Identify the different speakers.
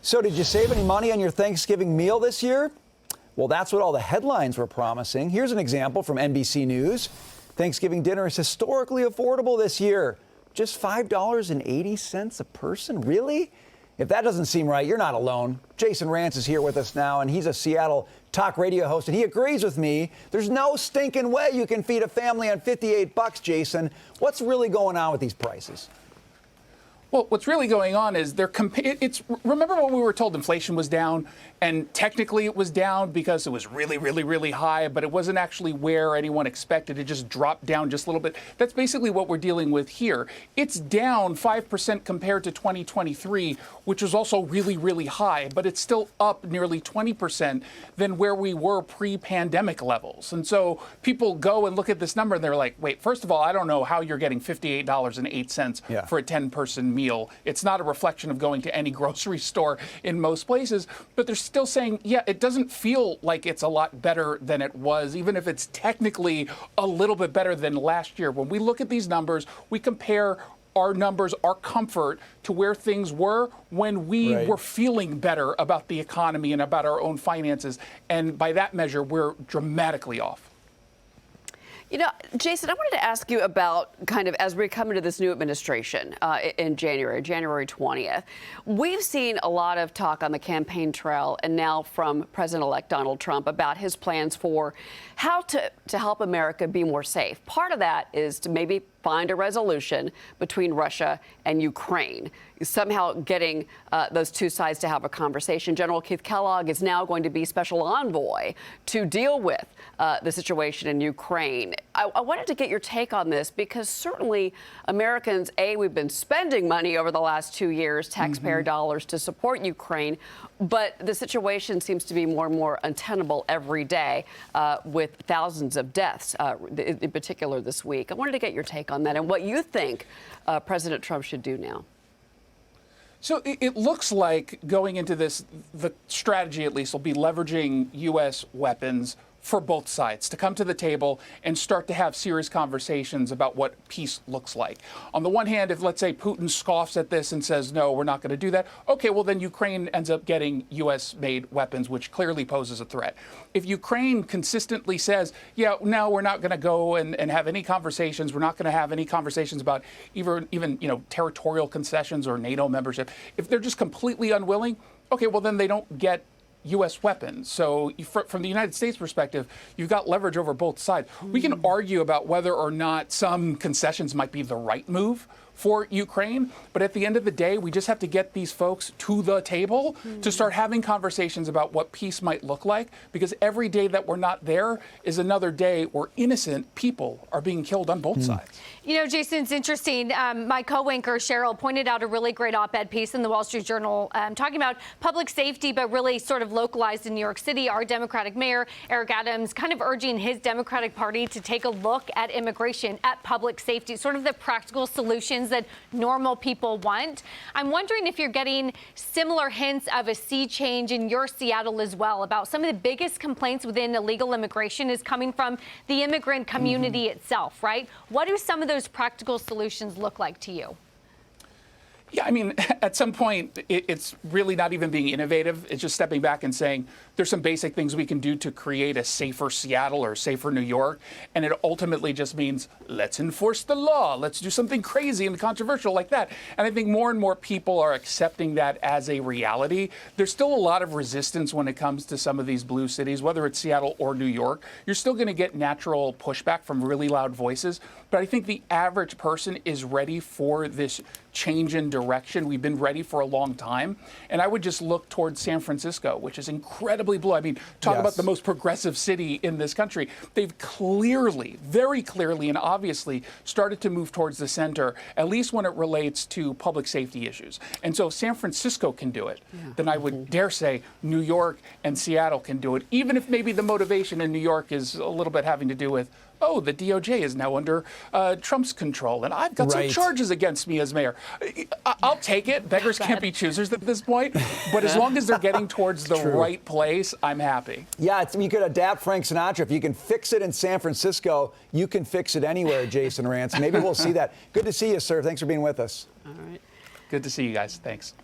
Speaker 1: So did you save any money on your Thanksgiving meal this year? Well, that's what all the headlines were promising. Here's an example from NBC News. Thanksgiving dinner is historically affordable this year. Just $5.80 a person? Really? If that doesn't seem right, you're not alone. Jason Rantz is here with us now, and he's a Seattle talk radio host, and he agrees with me. There's no stinking way you can feed a family on $58, Jason. What's really going on with these prices?
Speaker 2: Well, what's really going on is remember when we were told inflation was down, and technically it was down because it was really, really, really high, but it wasn't actually where anyone expected. It just dropped down just a little bit. That's basically what we're dealing with here. It's down 5% compared to 2023, which was also really, really high, but it's still up nearly 20% than where we were pre-pandemic levels. And so people go and look at this number and they're like, wait, first of all, I don't know how you're getting $58.08 for a 10-person meal. It's not a reflection of going to any grocery store in most places, but they're still saying, yeah, it doesn't feel like it's a lot better than it was, even if it's technically a little bit better than last year. When we look at these numbers, we compare our numbers, our comfort to where things were when we were feeling better about the economy and about our own finances. And by that measure, we're dramatically off.
Speaker 3: You know, Jason, I wanted to ask you about kind of as we come into this new administration in January 20th. We've seen a lot of talk on the campaign trail and now from President-elect Donald Trump about his plans for how to help America be more safe. Part of that is to maybe find a resolution between Russia and Ukraine, somehow getting those two sides to have a conversation. General Keith Kellogg is now going to be special envoy to deal with the situation in Ukraine. I wanted to get your take on this because certainly Americans, we've been spending money over the last 2 years, taxpayer dollars, to support Ukraine, but the situation seems to be more and more untenable every day with thousands of deaths, in particular this week. I wanted to get your take on that and what you think President Trump should do now.
Speaker 2: So it looks like going into this, the strategy at least will be leveraging U.S. weapons for both sides to come to the table and start to have serious conversations about what peace looks like. On the one hand, if let's say Putin scoffs at this and says, no, we're not going to do that, okay, well then Ukraine ends up getting U.S.-made weapons, which clearly poses a threat. If Ukraine consistently says, yeah, no, we're not going to go and have any conversations, we're not going to have any conversations about even territorial concessions or NATO membership, if they're just completely unwilling, okay, well then they don't get U.S. weapons. So from the United States perspective, you've got leverage over both sides. We can argue about whether or not some concessions might be the right move for Ukraine, but at the end of the day, we just have to get these folks to the table to start having conversations about what peace might look like, because every day that we're not there is another day where innocent people are being killed on both sides.
Speaker 4: You know, Jason, it's interesting. My co-anchor, Cheryl, pointed out a really great op-ed piece in the Wall Street Journal talking about public safety, but really sort of localized in New York City. Our Democratic mayor, Eric Adams, kind of urging his Democratic Party to take a look at immigration, at public safety, sort of the practical solutions that normal people want. I'm wondering if you're getting similar hints of a sea change in your Seattle as well, about some of the biggest complaints within illegal immigration is coming from the immigrant community itself, right? What do some of those practical solutions look like to you?
Speaker 2: Yeah, I mean, at some point, it's really not even being innovative. It's just stepping back and saying there's some basic things we can do to create a safer Seattle or safer New York. And it ultimately just means let's enforce the law. Let's do something crazy and controversial like that. And I think more and more people are accepting that as a reality. There's still a lot of resistance when it comes to some of these blue cities, whether it's Seattle or New York. You're still going to get natural pushback from really loud voices. But I think the average person is ready for this change in direction. We've been ready for a long time. And I would just look towards San Francisco, which is incredibly blue. I mean, talk about the most progressive city in this country. They've clearly, very clearly and obviously started to move towards the center, at least when it relates to public safety issues. And so if San Francisco can do it, then I would dare say New York and Seattle can do it, even if maybe the motivation in New York is a little bit having to do with, oh, the DOJ is now under Trump's control, and I've got some charges against me as mayor. I'll take it. Beggars can't be choosers at this point. But as long as they're getting towards the right place, I'm happy.
Speaker 1: Yeah, you could adapt Frank Sinatra. If you can fix it in San Francisco, you can fix it anywhere, Jason Rantz. Maybe we'll see that. Good to see you, sir. Thanks for being with us.
Speaker 3: All right.
Speaker 2: Good to see you guys. Thanks.